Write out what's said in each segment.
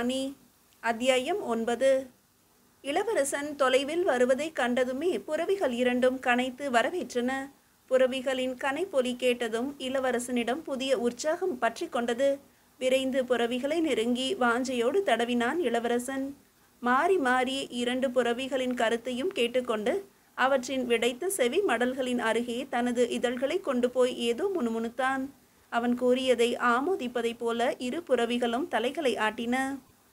ராணி. அத்தியாயம் 9. இளவரசன் தொலைவில் வருவதைக் கண்டதுமே புறவிகள் இரண்டும் கனைத்து வரவேற்றன. புறவிகளின் கனைப்பொலி கேட்டதும் இளவரசனிடம் புதிய உற்சாகம் பற்றி கொண்டது. விரைந்து புறவிகளை நெருங்கி வாஞ்சையோடு தடவினான் இளவரசன். மாறி மாறி இரண்டு புறவிகளின் கருத்தையும் கேட்டுக்கொண்டு அவற்றின் விடைத்த செவி மடல்களின் அருகே தனது இதழ்களை கொண்டு போய் ஏதோ முணுமுணுத்தான். அவன் கூறியதை ஆமோதிப்பதைப் போல இரு புறவிகளும் தலைகளை ஆட்டின.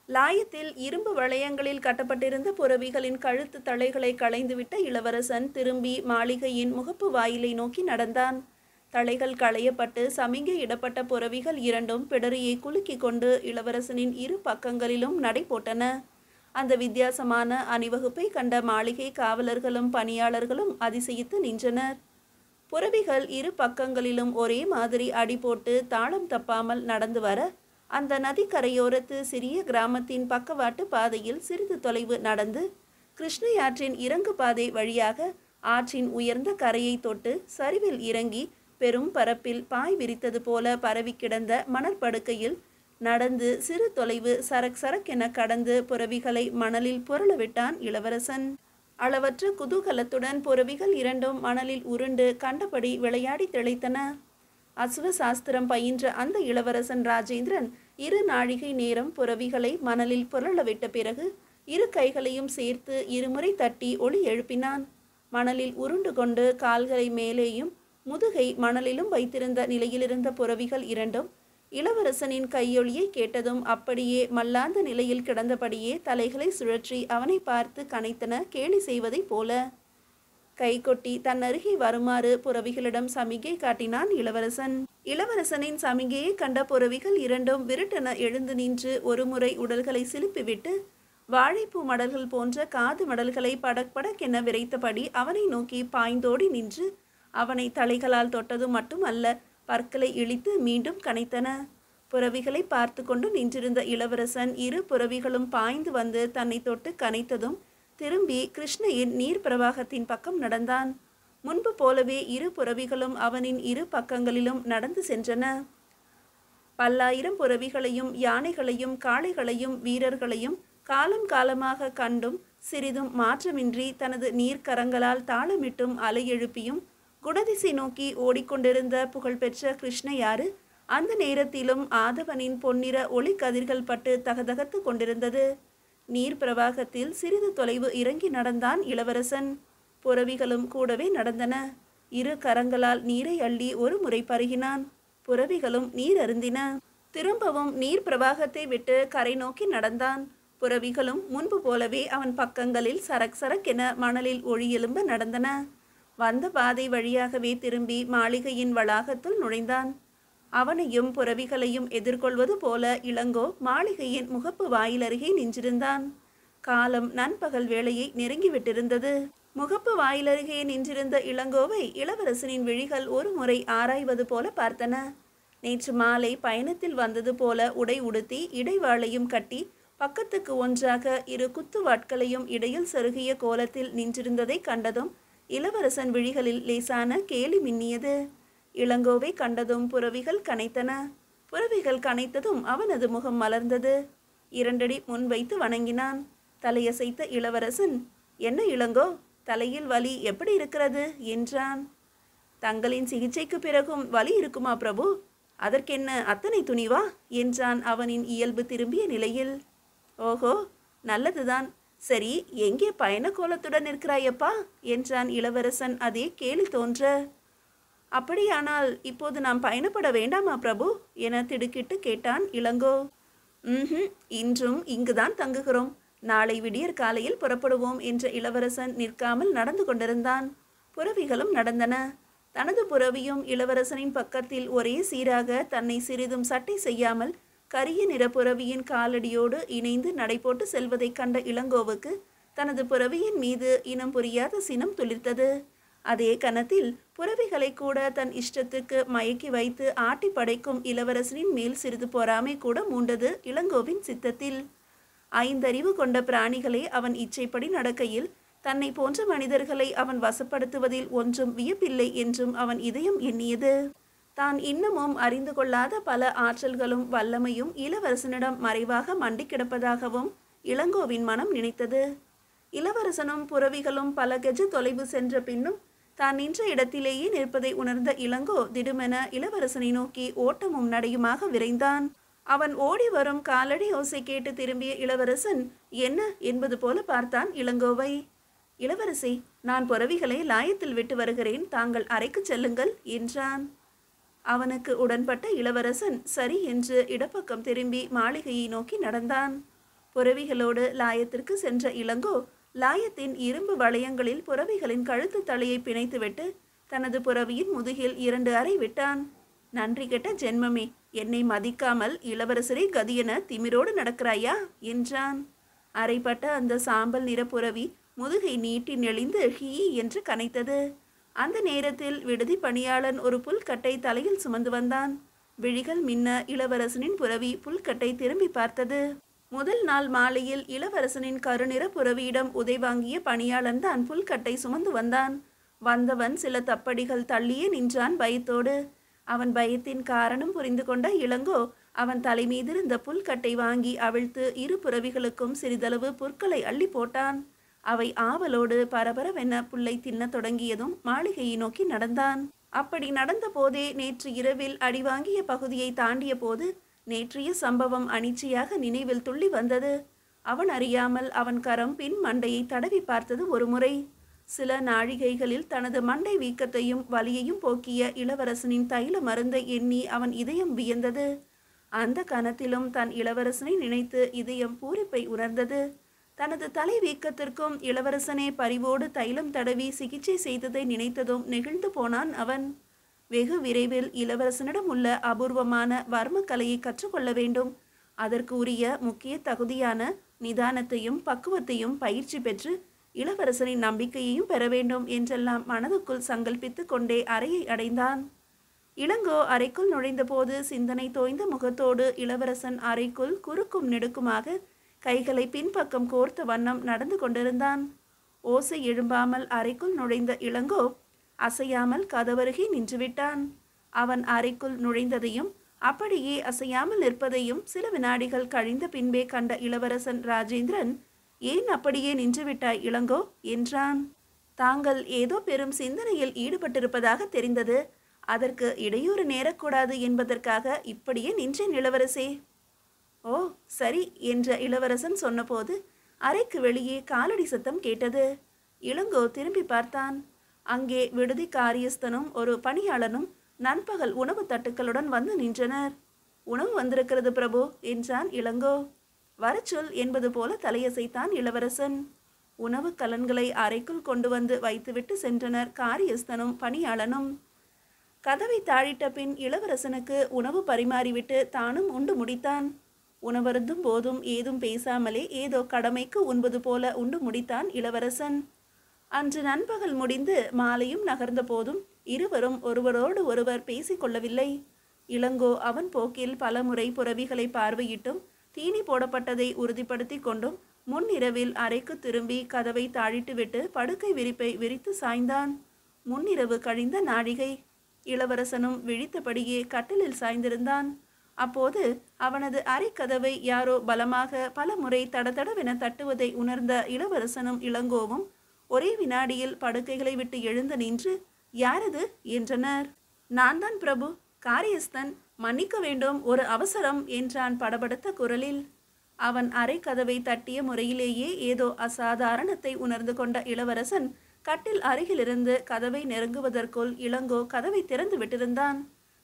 லாயத்தில் இரும்பு வளையங்களில் கட்டப்பட்டிருந்த புறவிகளின் கழுத்து தலைகளை களைந்துவிட்ட இளவரசன் திரும்பி மாளிகையின் முகப்பு வாயிலை நோக்கி நடந்தான். தலைகள் களையப்பட்டு சமிங்கை இடப்பட்ட புறவிகள் இரண்டும் பிடரியை குலுக்கி கொண்டு இளவரசனின் இரு பக்கங்களிலும் நடை போட்டன. அந்த வித்தியாசமான அணிவகுப்பை கண்ட மாளிகை காவலர்களும் பணியாளர்களும் அதிசயித்து நின்றனர். புறவிகள் இரு பக்கங்களிலும் ஒரே மாதிரி அடி போட்டு தாளம் தப்பாமல் நடந்து வர அந்த நதிக்கரையோரத்து சிறிய கிராமத்தின் பக்கவாட்டு பாதையில் சிறிது தொலைவு நடந்து கிருஷ்ணையாற்றின் இறங்கு பாதை வழியாக ஆற்றின் உயர்ந்த கரையை தொட்டு சரிவில் இறங்கி பெரும் பரப்பில் பாய் விரித்தது போல பரவி கிடந்த மணற்படுக்கையில் நடந்து சிறு தொலைவு சரக் சரக்கென கடந்து புறவிகளை மணலில் புரளவிட்டான் இளவரசன். அளவற்ற குதூகலத்துடன் புறவிகள் இரண்டும் மணலில் உருண்டு கண்டபடி விளையாடி திளைத்தன. அசுவ சாஸ்திரம் பயின்ற அந்த இளவரசன் ராஜேந்திரன் 2 நாழிகை நேரம் புறவிகளை மணலில் புரளவிட்ட பிறகு 2 கைகளையும் சேர்த்து 2 முறை தட்டி ஒலி எழுப்பினான். மணலில் உருண்டு கொண்டு கால்களை மேலேயும் முதுகை மணலிலும் வைத்திருந்த நிலையிலிருந்த புறவிகள் இரண்டும் இளவரசனின் கையொலியை கேட்டதும் அப்படியே மல்லாந்த நிலையில் கிடந்தபடியே தலைகளை சுழற்றி அவனை பார்த்து கனைத்தன, கேலி செய்வதைப் போல. கை கொட்டி தன் அருகே வருமாறு புறவிகளிடம் சமிகை காட்டினான் இளவரசன். இளவரசனின் சமிகையை கண்ட புறவிகள் இரண்டும் விருட்டென எழுந்து நின்று ஒரு முறை உடல்களை சிலுப்பிவிட்டு வாழைப்பூ மடல்கள் போன்ற காது மடல்களை படக் படக்கென விரைத்தபடி அவனை நோக்கி பாய்ந்தோடி நின்று அவனை தலைகளால் தொட்டது மட்டுமல்ல, பற்களை இழித்து மீண்டும் கனைத்தன. புறவிகளை பார்த்து கொண்டு நின்றிருந்த இளவரசன் 2 புறவிகளும் பாய்ந்து வந்து தன்னை தொட்டு கனைத்ததும் திரும்பி கிருஷ்ணையின் நீர் பிரவாகத்தின் பக்கம் நடந்தான். முன்பு போலவே 2 புறவிகளும் அவனின் 2 பக்கங்களிலும் நடந்து சென்றன. பல்லாயிரம் புறவிகளையும் யானைகளையும் காளைகளையும் வீரர்களையும் காலம் காலமாக கண்டும் சிறிதும் மாற்றமின்றி தனது நீர்க்கரங்களால் தாளமிட்டும் அலை எழுப்பியும் குணதிசை நோக்கி ஓடிக்கொண்டிருந்த புகழ்பெற்ற கிருஷ்ணையாறு அந்த நேரத்திலும் ஆதவனின் பொன்னிற ஒளி கதிர்கள் பட்டு தகதகத்து கொண்டிருந்தது. நீர் பிரவாகத்தில் சிறிது தொலைவு இறங்கி நடந்தான் இளவரசன். புறவிகளும் கூடவே நடந்தன. 2 கரங்களால் நீரை அள்ளி ஒரு முறை பருகினான். புறவிகளும் நீர் அருந்தின. திரும்பவும் நீர் பிரவாகத்தை விட்டு கரை நோக்கி நடந்தான். புறவிகளும் முன்பு போலவே அவன் பக்கங்களில் சரக் சரக்கென மணலில் ஒளி எழும்ப நடந்தன. வந்த பாதை வழியாகவே திரும்பி மாளிகையின் வளாகத்துள் நுழைந்தான். அவனையும் புறவிகளையும் எதிர்கொள்வது போல இளங்கோ மாளிகையின் முகப்பு வாயிலருகே நின்றிருந்தான். காலம் நண்பகல் வேளையை நெருங்கிவிட்டிருந்தது. முகப்பு வாயிலருகே நின்றிருந்த இளங்கோவை இளவரசனின் விழிகள் ஒரு முறை ஆராய்வது போல பார்த்தன. நேற்று மாலை பயணத்தில் வந்தது போல உடை உடுத்தி இடைவாளையும் கட்டி பக்கத்துக்கு ஒன்றாக 2 குத்து வாட்களையும் இடையில் செருகிய கோலத்தில் நின்றிருந்ததை கண்டதும் இளவரசன் விழிகளில் லேசான கேலி மின்னியது. இளங்கோவை கண்டதும் புறவிகள் கனைத்தன. புறவிகள் கனைத்ததும் அவனது முகம் மலர்ந்தது. 2 அடி முன் வைத்து வணங்கினான். தலையசைத்த இளவரசன், என்ன இளங்கோ, தலையில் வலி எப்படி இருக்கிறது என்றான். தங்களின் சிகிச்சைக்கு பிறகும் வலி இருக்குமா பிரபு? அதற்கென்ன அத்தனை துணிவா என்றான் அவனின் இயல்பு திரும்பிய நிலையில். ஓஹோ, நல்லதுதான். சரி, எங்கே பயண கோலத்துடன் இருக்கிறாயப்பா என்றான் இளவரசன் அதே கேலி தோன்ற. அப்படியானால் இப்போது நாம் பயணப்பட வேண்டாமா பிரபு என திடுக்கிட்டு கேட்டான் இளங்கோ. இன்றும் இங்குதான் தங்குகிறோம். நாளை விடியற் காலையில் புறப்படுவோம் என்ற இளவரசன் நிற்காமல் நடந்து கொண்டிருந்தான். புறவிகளும் நடந்தன. தனது புறவியும் இளவரசனின் பக்கத்தில் ஒரே சீராக தன்னை சிறிதும் சட்டை செய்யாமல் கரிய நிற புறவியின் காலடியோடு இணைந்து நடைபோட்டு செல்வதைக் கண்ட இளங்கோவுக்கு தனது புறவியின் மீது இனம் புரியாத சினம் துளிர்த்தது. அதே கணத்தில் புறவிகளை கூட தன் இஷ்டத்துக்கு மயக்கி வைத்து ஆட்டி படைக்கும் இளவரசனின் மேல் சிறிது பொறாமை கூட மூண்டது இளங்கோவின் சித்தத்தில். 5 அறிவு கொண்ட பிராணிகளே அவன் இச்சைப்படி நடக்கையில் தன்னை போன்ற மனிதர்களை அவன் வசப்படுத்துவதில் ஒன்றும் வியப்பில்லை என்றும் அவன் இதயம் எண்ணியது. தான் இன்னமும் அறிந்து கொள்ளாத பல ஆற்றல்களும் வல்லமையும் இளவரசனிடம் மறைவாக மண்டி கிடப்பதாகவும் இளங்கோவின் மனம் நினைத்தது. இளவரசனும் புரவிகளும் பல கெஜ தொலைவு சென்ற பின்னும் தான் நின்ற இடத்திலேயே நிற்பதை உணர்ந்த இளங்கோ திடுமென இளவரசனை நோக்கி ஓட்டமும் நடையுமாக விரைந்தான். அவன் ஓடி வரும் காலடி ஓசை கேட்டு திரும்பிய இளவரசன் என்ன என்பது போல பார்த்தான் இளங்கோவை. இளவரசி, நான் புரவிகளை லாயத்தில் விட்டு வருகிறேன், தாங்கள் அறைக்கு செல்லுங்கள் என்றான். அவனுக்கு உடன்பட்ட இளவரசன் சரி என்று இடப்பக்கம் திரும்பி மாளிகையை நோக்கி நடந்தான். புரவிகளோடு லாயத்திற்கு சென்ற இளங்கோ லாயத்தின் இரும்பு வளையங்களில் புரவிகளின் கழுத்து தலையை பிணைத்துவிட்டு தனது புரவியின் முதுகில் 2 அறை விட்டான். நன்றி கெட்ட ஜென்மமே, என்னை மதிக்காமல் இளவரசரை கதியென திமிரோடு நடக்கிறாயா என்றான். அரைப்பட்ட அந்த சாம்பல் நிற புரவி முதுகை நீட்டி நெளிந்து ஹீ என்று கனைத்தது. அந்த நேரத்தில் விடுதி பணியாளன் ஒரு புல்கட்டை தலையில் சுமந்து வந்தான். விழிகள் மின்ன இளவரசனின் புரவி புல்கட்டை திரும்பி பார்த்தது. முதல் நாள் மாலையில் இளவரசனின் கருநிற புரவியிடம் உதை வாங்கிய பணியாளன் தான் புல்கட்டை சுமந்து வந்தான். வந்தவன் சில தப்படிகள் தள்ளியே நின்றான் பயத்தோடு. அவன் பயத்தின் காரணம் புரிந்து கொண்ட இளங்கோ அவன் தலைமீதிருந்த புல்கட்டை வாங்கி அவிழ்த்து 2 புரவிகளுக்கும் சிறிதளவு புற்களை அள்ளி போட்டான். அவை ஆவலோடு பரபரவென புல்லை தின்ன தொடங்கியதும் மாளிகையை நோக்கி நடந்தான். அப்படி நடந்த போதே நேற்று இரவில் அடிவாங்கிய பகுதியை தாண்டிய போது நேற்றைய சம்பவம் அனிச்சையாக நினைவில் துள்ளி வந்தது. அவன் அறியாமல் அவன் கரம் பின் மண்டையை தடவி பார்த்தது ஒரு முறை. சில நாழிகைகளில் தனது மண்டை வீக்கத்தையும் வலியையும் போக்கிய இளவரசனின் தைல மருந்தை எண்ணி அவன் இதயம் வியந்தது. அந்த கணத்திலும் தன் இளவரசனை நினைத்து இதயம் பூரிப்பை உணர்ந்தது. தனது தலை வீக்கத்திற்கும் இளவரசனே பரிவோடு தைலம் தடவி சிகிச்சை செய்ததை நினைத்ததும் நெகிழ்ந்து போனான் அவன். வெகு விரைவில் இளவரசனிடம் உள்ள அபூர்வமான வர்ம கலையை கற்றுக்கொள்ள வேண்டும். அதற்கு உரிய முக்கிய தகுதியான நிதானத்தையும் பக்குவத்தையும் பயிற்சி பெற்று இளவரசனின் நம்பிக்கையையும் பெற வேண்டும் என்றெல்லாம் மனதுக்குள் சங்கல்பித்து கொண்டே அறையை அடைந்தான். இளங்கோ அறைக்குள் நுழைந்தபோது சிந்தனை தோய்ந்த முகத்தோடு இளவரசன் அறைக்குள் குறுக்கும் நெடுக்குமாக கைகளை பின்பக்கம் கோர்த்த வண்ணம் நடந்து கொண்டிருந்தான். ஓசை எழும்பாமல் அறைக்குள் நுழைந்த இளங்கோ அசையாமல் கதவருகே நின்றுவிட்டான். அவன் அறைக்குள் நுழைந்ததையும் அப்படியே அசையாமல் நிற்பதையும் சில வினாடிகள் கழிந்த பின்பே கண்ட இளவரசன் ராஜேந்திரன், ஏன் அப்படியே நின்றுவிட்டாய் இளங்கோ என்றான். தாங்கள் ஏதோ பெரும் சிந்தனையில் ஈடுபட்டிருப்பதாக தெரிந்தது. அதற்கு இடையூறு நேரக்கூடாது என்பதற்காக இப்படியே நின்றேன் இளவரசே. ஓ சரி என்ற இளவரசன் சொன்னபோது அறைக்கு வெளியே காலடி சத்தம் கேட்டது. இளங்கோ திரும்பி பார்த்தான். அங்கே விடுதி காரியஸ்தனும் ஒரு பணியாளனும் நண்பகல் உணவு தட்டுக்களுடன் வந்து நின்றனர். உணவு வந்திருக்கிறது பிரபு என்றான் இளங்கோ. வரச்சொல் என்பது போல தலையசைத்தான் இளவரசன். உணவு கலன்களை அறைக்குள் கொண்டு வந்து வைத்துவிட்டு சென்றனர் காரியஸ்தனும் பணியாளனும். கதவை தாழிட்ட பின் இளவரசனுக்கு உணவு பரிமாறிவிட்டு தானும் உண்டு முடித்தான். உணவருந்தும் போதும் ஏதும் பேசாமலே ஏதோ கடமைக்கு உண்பது போல உண்டு முடித்தான் இளவரசன். அன்று நண்பகல் முடிந்து மாலையும் நகர்ந்த போதும் இருவரும் ஒருவரோடு ஒருவர் பேசிக்கொள்ளவில்லை. இளங்கோ அவன் போக்கில் பலமுறை புரவிகளை பார்வையிட்டும் தீனி போடப்பட்டதை உறுதிப்படுத்தி கொண்டும் முன்னிரவில் அறைக்கு திரும்பி கதவை தாழிட்டுவிட்டு படுக்கை விரிப்பை விரித்து சாய்ந்தான். முன்னிரவு கழிந்த நாழிகை. இளவரசனும் விழித்தபடியே கட்டிலில் சாய்ந்திருந்தான். அப்போது அவனது அறை கதவை யாரோ பலமாக பல முறை தடதடவென தட்டுவதை உணர்ந்த இளவரசனும் இளங்கோவும் ஒரே வினாடியில் படுக்கைகளை விட்டு எழுந்து நின்று, யாரது என்றனர். நான் தான் பிரபு, காரியஸ்தன், மன்னிக்க வேண்டும், ஒரு அவசரம் என்றான் படபடத்த குரலில். அவன் அறை கதவை தட்டிய முறையிலேயே ஏதோ அசாதாரணத்தை உணர்ந்து கொண்ட இளவரசன் கட்டில் அருகிலிருந்து கதவை நெருங்குவதற்குள் இளங்கோ கதவை திறந்து விட்டிருந்தான்.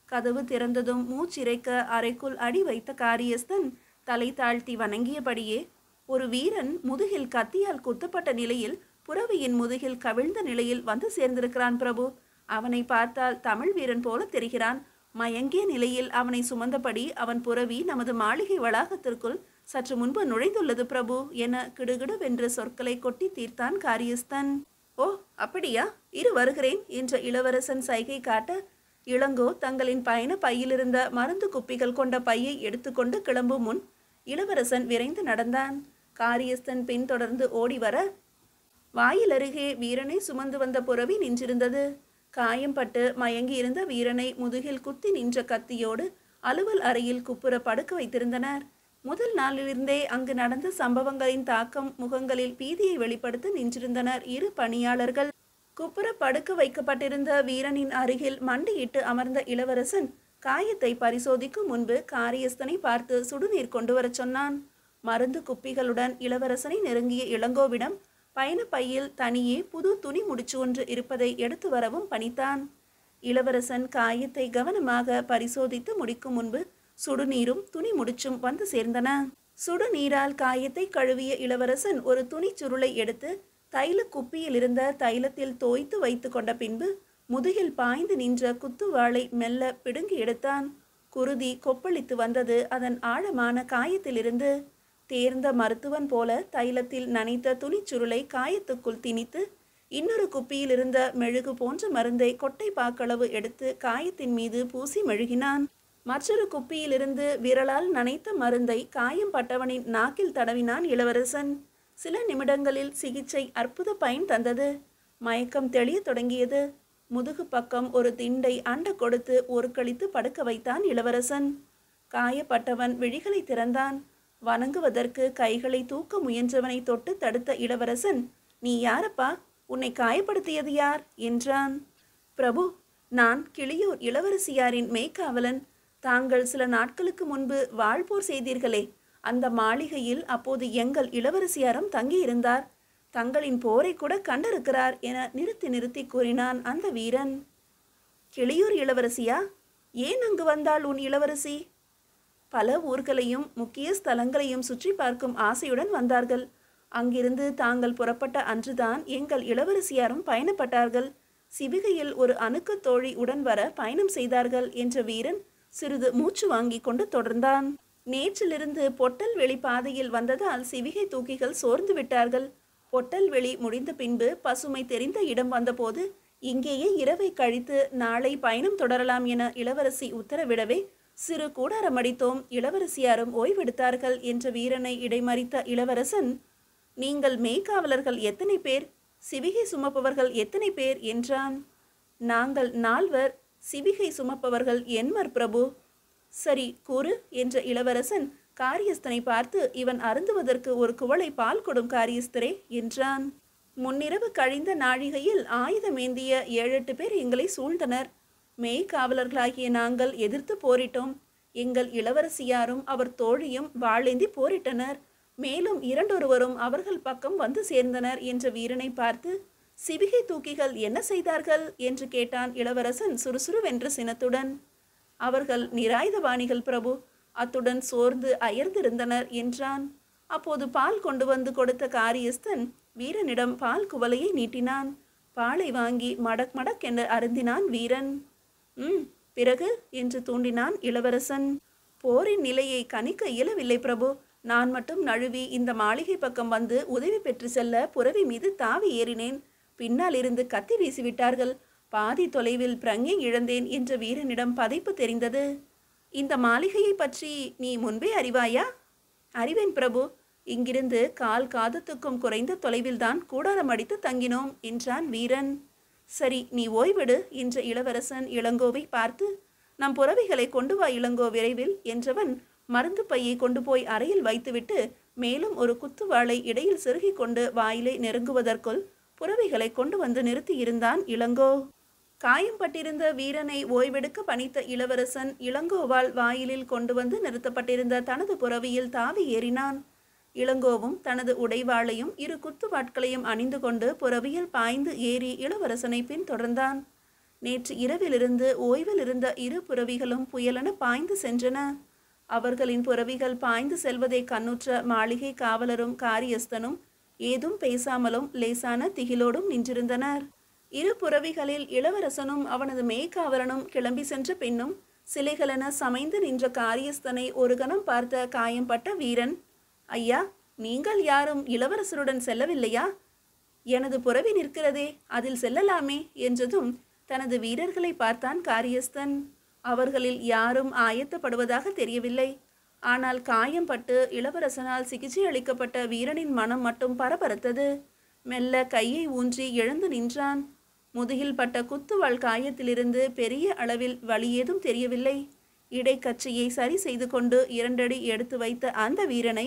கதவு திறந்ததும் மூச்சிறைக்க அறைக்குள் அடி வைத்த காரியஸ்தன் தலை தாழ்த்தி வணங்கியபடியே, ஒரு வீரன் முதுகில் கத்தியால் குத்தப்பட்ட நிலையில் புரவியின் முதுகில் கவிழ்ந்த நிலையில் வந்து சேர்ந்திருக்கிறான் பிரபு. அவனை பார்த்தால் தமிழ் வீரன் போல தெரிகிறான். மயங்கிய நிலையில் அவனை சுமந்தபடி அவன் புரவி நமது மாளிகை வளாகத்திற்குள் சற்று முன்பு நுழைந்துள்ளது பிரபு என கிடுகிடுவென்ற சொற்களை கொட்டி தீர்த்தான் காரியஸ்தன். ஓ அப்படியா, இரு வருகிறேன் என்ற இளவரசன் சைகை காட்ட இளங்கோ தங்களின் பயண பையிலிருந்த மருந்து குப்பிகள் கொண்ட பையை எடுத்துக்கொண்டு கிளம்பும் முன் இளவரசன் விரைந்து நடந்தான். காரியஸ்தன் பின்தொடர்ந்து ஓடி வர வாயில் அருகே வீரனை சுமந்து வந்த புரவி நின்றிருந்தது. காயம்பட்டு மயங்கி இருந்த வீரனை முதுகில் குத்தி நின்ற கத்தியோடு அலுவல் அறையில் குப்புற படுக்க வைத்திருந்தனர். முதல் நாளிலிருந்தே அங்கு நடந்த சம்பவங்களின் தாக்கம் முகங்களில் பீதியை வெளிப்படுத்த நின்றிருந்தனர் இரு பணியாளர்கள். குப்புற படுக்க வைக்கப்பட்டிருந்த வீரனின் அருகில் மண்டியிட்டு அமர்ந்த இளவரசன் காயத்தை பரிசோதிக்கும் முன்பு காரியஸ்தனை பார்த்து சுடுநீர் கொண்டு வரச் சொன்னான். மருந்து குப்பிகளுடன் இளவரசனை நெருங்கிய இளங்கோவிடம் பயண பையில் தனியே புது துணி முடிச்சு ஒன்று இருப்பதை எடுத்து வரவும் பணித்தான். இளவரசன் காயத்தை கவனமாக பரிசோதித்து முடிக்கும் முன்பு சுடுநீரும் துணி முடிச்சும் வந்து சேர்ந்தன. சுடுநீரால் காயத்தை கழுவிய இளவரசன் ஒரு துணி சுருளை எடுத்து தைல குப்பியில் இருந்த தைலத்தில் தோய்த்து வைத்து கொண்ட பின்பு முதுகில் பாய்ந்து நின்ற குத்துவாளை மெல்ல பிடுங்கி எடுத்தான். குருதி கொப்பளித்து வந்தது அதன் ஆழமான காயத்திலிருந்து. தேர்ந்த மருத்துவன் போல தைலத்தில் நனைத்த துணிச்சுருளை காயத்துக்குள் திணித்து இன்னொரு குப்பியில் இருந்த மெழுகு போன்ற மருந்தை கொட்டை பாக்களவு எடுத்து காயத்தின் மீது பூசி மெழுகினான். மற்றொரு குப்பியிலிருந்து விரலால் நனைத்த மருந்தை காயம் பட்டவனின் நாக்கில் தடவினான் இளவரசன். சில நிமிடங்களில் சிகிச்சை அற்புத பயன் தந்தது. மயக்கம் தெளிய தொடங்கியது. முதுகு பக்கம் ஒரு திண்டை அண்ட கொடுத்து ஒரு கழித்து படுக்க வைத்தான் இளவரசன். காயப்பட்டவன் விழிகளை திறந்தான். வணங்குவதற்கு கைகளை தூக்க முயன்றவனை தொட்டு தடுத்த இளவரசன், நீ யாரப்பா? உன்னை காயப்படுத்தியது யார் என்றான். பிரபு, நான் கிளியூர் இளவரசியாரின் மெய்க்காவலன். தாங்கள் சில நாட்களுக்கு முன்பு வாழ்போர் செய்தீர்களே, அந்த மாளிகையில் அப்போது எங்கள் இளவரசியாரும் தங்கியிருந்தார். தங்களின் போரை கூட கண்டிருக்கிறார் என நிறுத்தி நிறுத்தி கூறினான் அந்த வீரன். கிளியூர் இளவரசியா? ஏன் அங்கு வந்தாள் உன் இளவரசி? பல ஊர்களையும் முக்கிய ஸ்தலங்களையும் சுற்றி பார்க்கும் ஆசையுடன் வந்தார்கள். அங்கிருந்து தாங்கள் புறப்பட்ட அன்றுதான் எங்கள் இளவரசியாரும் பயணப்பட்டார்கள். சிவிகையில் ஒரு அணுக்க தோழி உடன் வர பயணம் செய்தார்கள் என்ற வீரன் சிறிது மூச்சு வாங்கி கொண்டு தொடர்ந்தான். நேற்றிலிருந்து பொட்டல் வெளி பாதையில் வந்ததால் சிவிகை தூக்கிகள் சோர்ந்து விட்டார்கள். பொட்டல் வெளி முடிந்த பின்பு பசுமை தெரிந்த இடம் வந்தபோது இங்கேயே இரவை கழித்து நாளை பயணம் தொடரலாம் என இளவரசி உத்தரவிடவே சிறு கூடாரம் அடித்தோம். இளவரசியாரும் ஓய்வெடுத்தார்கள் என்ற வீரனை இடைமறித்த இளவரசன், நீங்கள் மெய்க்காவலர்கள் எத்தனை பேர்? சிவிகை சுமப்பவர்கள் எத்தனை பேர் என்றான். நாங்கள் 4 சிவிகை சுமப்பவர்கள் என்மர் பிரபு. சரி கூறு என்ற இளவரசன் காரியஸ்தனை பார்த்து, இவன் அருந்துவதற்கு ஒரு குவளை பால் கொடும் காரியஸ்தரே என்றான். முன்னிரவு கழிந்த நாழிகையில் ஆயுதமேந்திய 7-8 பேர் எங்களை சூழ்ந்தனர். மெய்க்காவலர்களாகிய நாங்கள் எதிர்த்து போரிட்டோம். எங்கள் இளவரசியாரும் அவர் தோழியும் வாளேந்தி போரிட்டனர். மேலும் 2 அவர்கள் பக்கம் வந்து சேர்ந்தனர் என்ற வீரனை பார்த்து, சிவிகை தூக்கிகள் என்ன செய்தார்கள் என்று கேட்டான் இளவரசன் சுறுசுறுவென்ற சினத்துடன். அவர்கள் நிராயுதபாணிகள் பிரபு, அத்துடன் சோர்ந்து அயர்ந்திருந்தனர் என்றான். அப்போது பால் கொண்டு வந்து கொடுத்த காரியஸ்தன் வீரனிடம் பால் குவளையை நீட்டினான். பாலை வாங்கி மடக் மடக் என்று அருந்தினான் வீரன். பிறகு என்று தூண்டினான் இளவரசன். போரின் நிலையை கணிக்க இயலவில்லை பிரபு. நான் மட்டும் நழுவி இந்த மாளிகை பக்கம் வந்து உதவி பெற்று செல்ல புரவி மீது தாவி ஏறினேன். பின்னால் இருந்து கத்தி வீசிவிட்டார்கள். பாதி தொலைவில் பிரங்கை இழந்தேன் என்ற வீரனிடம் பதைப்பு தெரிந்தது. இந்த மாளிகையை பற்றி நீ முன்பே அறிவாயா? அறிவேன் பிரபு. இங்கிருந்து கால் காதத்துக்கும் குறைந்த தொலைவில்தான் கூடாரம் அடித்து தங்கினோம் என்றான் வீரன். சரி, நீ ஓய்விடு என்ற இளவரசன் இளங்கோவை பார்த்து, நம் புறவிகளை கொண்டு வா இளங்கோ விரைவில் என்றவன் மருந்து பையை கொண்டு போய் அறையில் வைத்துவிட்டு மேலும் ஒரு குத்துவாளை இடையில் செருகி கொண்டு வாயிலை நெருங்குவதற்குள் புறவிகளை கொண்டு வந்து நிறுத்தியிருந்தான் இளங்கோ. காயம்பட்டிருந்த வீரனை ஓய்வெடுக்க பணித்த இளவரசன் இளங்கோவால் வாயிலில் கொண்டு வந்து நிறுத்தப்பட்டிருந்த தனது புறவியில் தாவி ஏறினான். இளங்கோவும் தனது உடைவாளையும் 2 குத்துவாட்களையும் அணிந்து கொண்டு புறவியில் பாய்ந்து ஏறி இளவரசனை பின் தொடர்ந்தான். நேற்று இரவிலிருந்து ஓய்வில் இருந்த 2 புறவிகளும் புயலென பாய்ந்து சென்றன. அவர்களின் புறவிகள் பாய்ந்து செல்வதை கண்ணுற்ற மாளிகை காவலரும் காரியஸ்தனும் ஏதும் பேசாமலும் லேசான திகிலோடும் நின்றிருந்தனர். 2 புறவிகளில் இளவரசனும் அவனது மெய்க்காவலனும் கிளம்பி சென்ற பின்னும் சிலைகளென சமைந்து நின்ற காரியஸ்தனை ஒரு கணம் பார்த்த காயம்பட்ட வீரன், ஐயா, நீங்கள் யாரும் இளவரசருடன் செல்லவில்லையா? எனது புறவி நிற்கிறதே, அதில் செல்லலாமே என்றதும் தனது வீரர்களை பார்த்தான் காரியஸ்தன். அவர்களில் யாரும் ஆயத்தப்படுவதாக தெரியவில்லை. ஆனால் காயம்பட்டு இளவரசனால் சிகிச்சை அளிக்கப்பட்ட வீரனின் மனம் மட்டும் பரபரத்தது. மெல்ல கையை ஊன்றி எழுந்து நின்றான். முதுகில் பட்ட குத்துவாள் காயத்திலிருந்து பெரிய அளவில் வலி ஏதும் தெரியவில்லை. இடைக்கச்சையை சரி செய்து கொண்டு 2 அடி எடுத்து வைத்த அந்த வீரனை,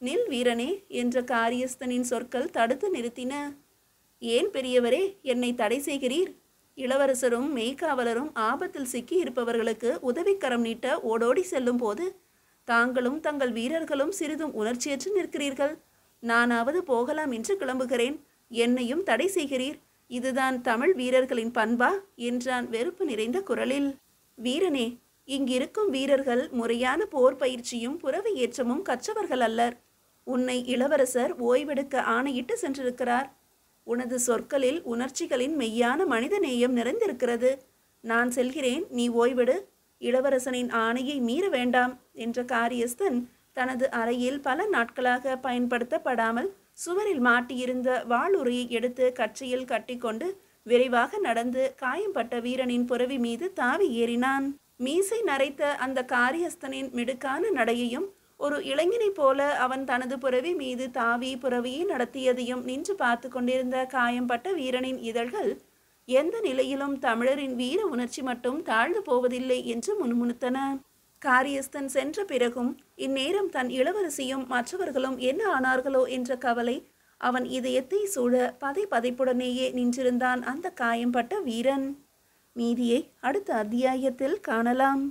"நில் வீரனே" என்ற காரியஸ்தனின் சொற்கள் தடுத்து நிறுத்தின. "ஏன் பெரியவரே என்னை தடை செய்கிறீர்? இளவரசரும் மெய்க்காவலரும் ஆபத்தில் சிக்கி இருப்பவர்களுக்கு உதவிக்கரம் நீட்ட ஓடோடி செல்லும் போது தாங்களும் தங்கள் வீரர்களும் சிறிதும் உணர்ச்சியற்று நிற்கிறீர்கள். நானாவது போகலாம் என்று கிளம்புகிறேன், என்னையும் தடை செய்கிறீர். இதுதான் தமிழ் வீரர்களின் பண்பா?" என்றான் வெறுப்பு நிறைந்த குரலில். "வீரனே, இங்கிருக்கும் வீரர்கள் முறையான போர் பயிற்சியும் புறவி ஏற்றமும் கற்றவர்கள் அல்லர். உன்னை இளவரசர் ஓய்வெடுக்க ஆணையிட்டு சென்றிருக்கிறார். உனது சொற்களில் உணர்ச்சிகளின் மெய்யான மனித நேயம் நிறைந்திருக்கிறது. நான் செல்கிறேன், நீ ஓய்வெடு. இளவரசனின் ஆணையை மீற வேண்டாம்" என்ற காரியஸ்தன் தனது அறையில் பல நாட்களாக பயன்படுத்தப்படாமல் சுவரில் மாட்டியிருந்த வாளுரையை எடுத்து கச்சையில் கட்டிக்கொண்டு விரைவாக நடந்து காயம்பட்ட வீரனின் புரவி மீது தாவி ஏறினான். மீசை நரைத்த அந்த காரியஸ்தனின் மிடுக்கான நடையையும் ஒரு இளைஞனைப் போல அவன் தனது புரவி மீது தாவி புரவியை நடத்தியதையும் நின்று பார்த்து கொண்டிருந்த காயம்பட்ட வீரனின் இதழ்கள் எந்த நிலையிலும் தமிழரின் வீர உணர்ச்சி மட்டும் தாழ்ந்து போவதில்லை என்று முணுமுணுத்தன. காரியஸ்தன் சென்ற பிறகும் இந்நேரம் தன் இளவரசியும் மற்றவர்களும் என்ன ஆனார்களோ என்ற கவலை அவன் இதயத்தை சூழ பதை பதைப்புடனேயே நின்றிருந்தான் அந்த காயம்பட்ட வீரன். மீதியை அடுத்த அத்தியாயத்தில் காணலாம்.